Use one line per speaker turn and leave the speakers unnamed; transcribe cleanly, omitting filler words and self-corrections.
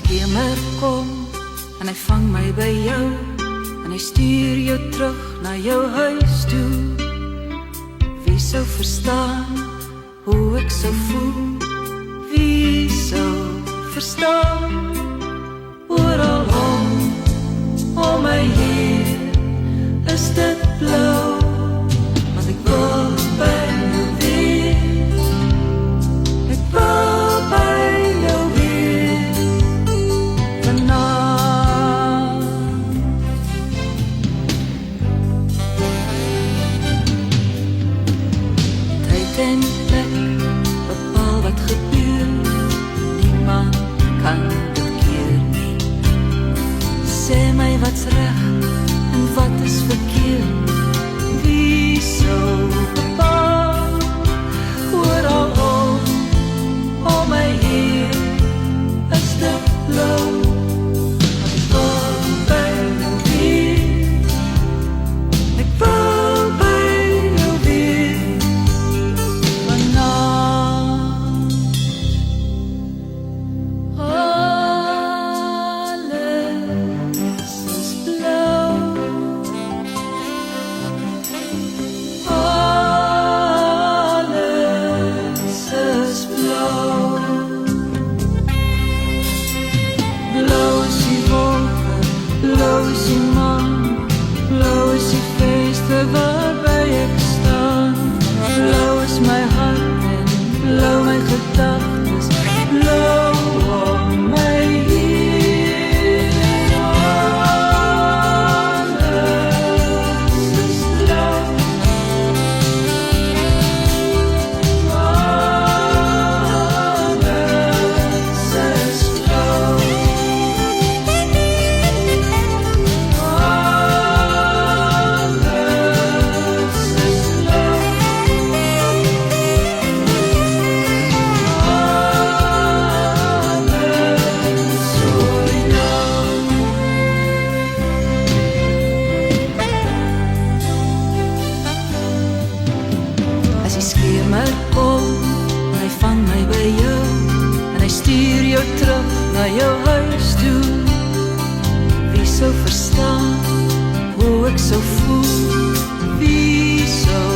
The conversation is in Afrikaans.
skemer kom en hy vang my by jou en hy stuur jou terug na jou huis toe. Wie sou verstaan hoe ek sou voel? Wie sou verstaan? Oral om my hier is dit blauw, want ek wil by jou wees. Ek wil by jou wees vanavond. Tyd en plek bepaal wat gebeur, niemand kan dit keer nie. Sê my wat's reg en wat is verkeerd, wie sou bepaal? Oral om my hier is dit blauw, want ek wil by jou wees. Ek wil by jou wees vanavond. Alles is blauw, alles is blauw. Blauw is die wolke, blauw is die maan, blauw is die feeste waarby ek staan. Blauw is my hart en blauw my gedagtes, blauw om my hier. Alles is blauw, alles is blauw. As die skemer kom en hy vang my by jou en hy stuur jou terug na jou huis toe, wie sou verstaan hoe ek sou voel? Wie sou